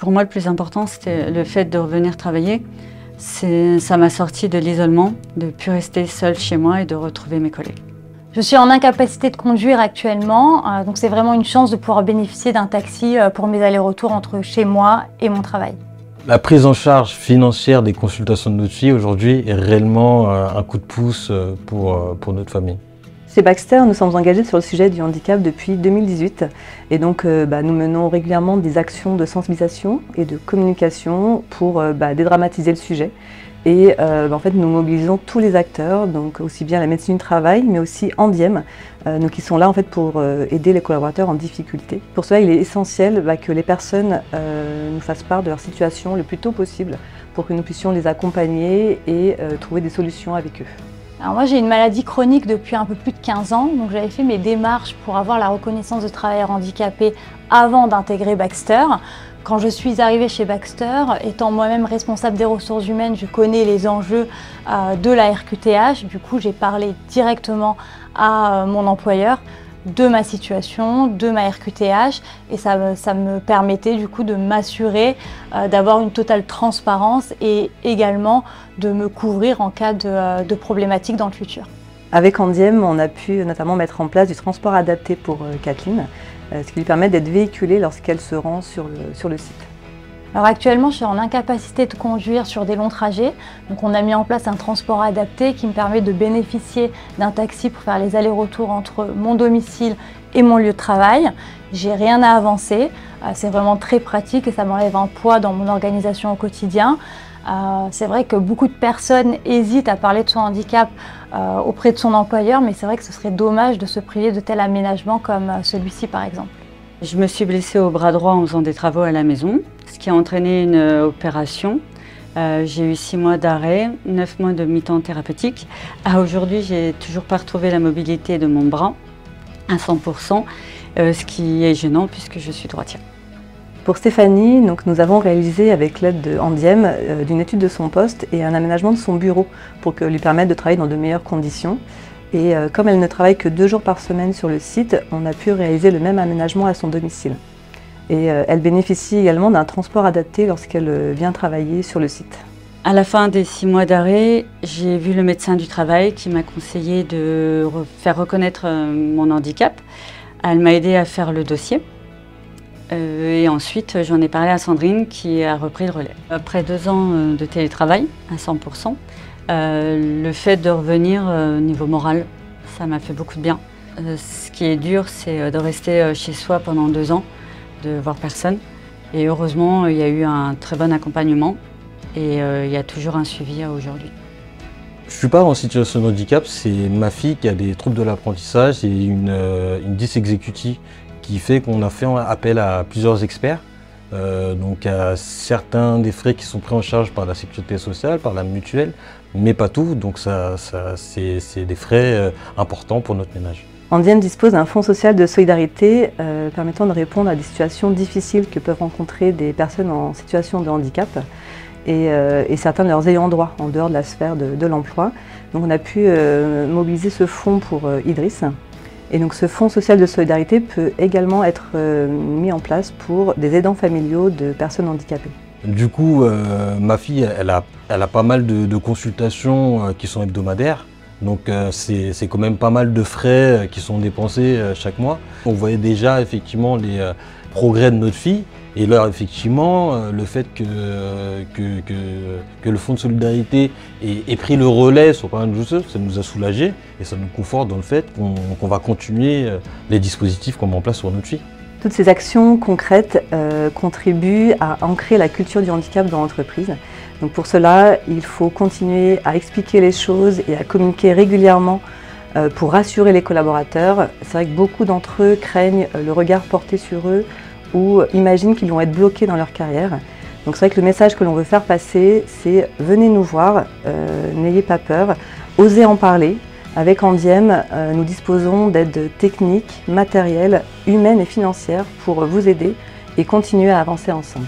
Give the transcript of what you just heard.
Pour moi, le plus important, c'était le fait de revenir travailler. Ça m'a sorti de l'isolement, de ne plus rester seule chez moi et de retrouver mes collègues. Je suis en incapacité de conduire actuellement, donc c'est vraiment une chance de pouvoir bénéficier d'un taxi pour mes allers-retours entre chez moi et mon travail. La prise en charge financière des consultations de notre fille aujourd'hui est réellement un coup de pouce pour notre famille. Chez Baxter, nous sommes engagés sur le sujet du handicap depuis 2018 et donc nous menons régulièrement des actions de sensibilisation et de communication pour dédramatiser le sujet. Et en fait, nous mobilisons tous les acteurs, donc aussi bien la médecine du travail, mais aussi Andiem, qui sont là en fait pour aider les collaborateurs en difficulté. Pour cela, il est essentiel que les personnes nous fassent part de leur situation le plus tôt possible pour que nous puissions les accompagner et trouver des solutions avec eux. Alors moi, j'ai une maladie chronique depuis un peu plus de 15 ans, donc j'avais fait mes démarches pour avoir la reconnaissance de travailleur handicapé avant d'intégrer Baxter. Quand je suis arrivée chez Baxter, étant moi-même responsable des ressources humaines, je connais les enjeux de la RQTH. Du coup, j'ai parlé directement à mon employeur de ma situation, de ma RQTH, et ça me permettait du coup de m'assurer d'avoir une totale transparence et également de me couvrir en cas de problématiques dans le futur. Avec Andiem, on a pu notamment mettre en place du transport adapté pour Kathleen, ce qui lui permet d'être véhiculée lorsqu'elle se rend sur le site. Alors actuellement, je suis en incapacité de conduire sur des longs trajets. Donc on a mis en place un transport adapté qui me permet de bénéficier d'un taxi pour faire les allers-retours entre mon domicile et mon lieu de travail. J'ai rien à avancer. C'est vraiment très pratique et ça m'enlève un poids dans mon organisation au quotidien. C'est vrai que beaucoup de personnes hésitent à parler de son handicap auprès de son employeur, mais c'est vrai que ce serait dommage de se priver de tel aménagement comme celui-ci par exemple. Je me suis blessée au bras droit en faisant des travaux à la maison, ce qui a entraîné une opération. J'ai eu 6 mois d'arrêt, 9 mois de mi-temps thérapeutique. Aujourd'hui, j'ai toujours pas retrouvé la mobilité de mon bras à 100%, ce qui est gênant puisque je suis droitière. Pour Stéphanie, nous avons réalisé avec l'aide de Andiem d'une étude de son poste et un aménagement de son bureau pour lui permettre de travailler dans de meilleures conditions. Et comme elle ne travaille que 2 jours par semaine sur le site, on a pu réaliser le même aménagement à son domicile. Et elle bénéficie également d'un transport adapté lorsqu'elle vient travailler sur le site. À la fin des 6 mois d'arrêt, j'ai vu le médecin du travail qui m'a conseillé de faire reconnaître mon handicap. Elle m'a aidé à faire le dossier. Et ensuite, j'en ai parlé à Sandrine qui a repris le relais. Après 2 ans de télétravail à 100%, le fait de revenir au niveau moral, ça m'a fait beaucoup de bien. Ce qui est dur, c'est de rester chez soi pendant 2 ans, de voir personne. Et heureusement, il y a eu un très bon accompagnement et il y a toujours un suivi aujourd'hui. Je ne suis pas en situation de handicap, c'est ma fille qui a des troubles de l'apprentissage et une dysexécutie qui fait qu'on a fait appel à plusieurs experts. Donc à certains des frais qui sont pris en charge par la sécurité sociale, par la mutuelle, mais pas tout, donc c'est des frais importants pour notre ménage. Andiem dispose d'un fonds social de solidarité permettant de répondre à des situations difficiles que peuvent rencontrer des personnes en situation de handicap et certains de leurs ayants droit en dehors de la sphère de l'emploi. Donc on a pu mobiliser ce fonds pour Idriss. Et donc ce fonds social de solidarité peut également être mis en place pour des aidants familiaux de personnes handicapées. Du coup, ma fille, elle a pas mal de consultations qui sont hebdomadaires. Donc c'est quand même pas mal de frais qui sont dépensés chaque mois. On voyait déjà effectivement les progrès de notre fille. Et là, effectivement, le fait que le Fonds de solidarité ait pris le relais sur pas mal de choses, ça nous a soulagés et ça nous conforte dans le fait qu'on va continuer les dispositifs qu'on met en place sur notre fille. Toutes ces actions concrètes contribuent à ancrer la culture du handicap dans l'entreprise. Donc pour cela, il faut continuer à expliquer les choses et à communiquer régulièrement pour rassurer les collaborateurs. C'est vrai que beaucoup d'entre eux craignent le regard porté sur eux ou imaginent qu'ils vont être bloqués dans leur carrière. Donc c'est vrai que le message que l'on veut faire passer, c'est venez nous voir, n'ayez pas peur, osez en parler. Avec Andiem, nous disposons d'aides techniques, matérielles, humaines et financières pour vous aider et continuer à avancer ensemble.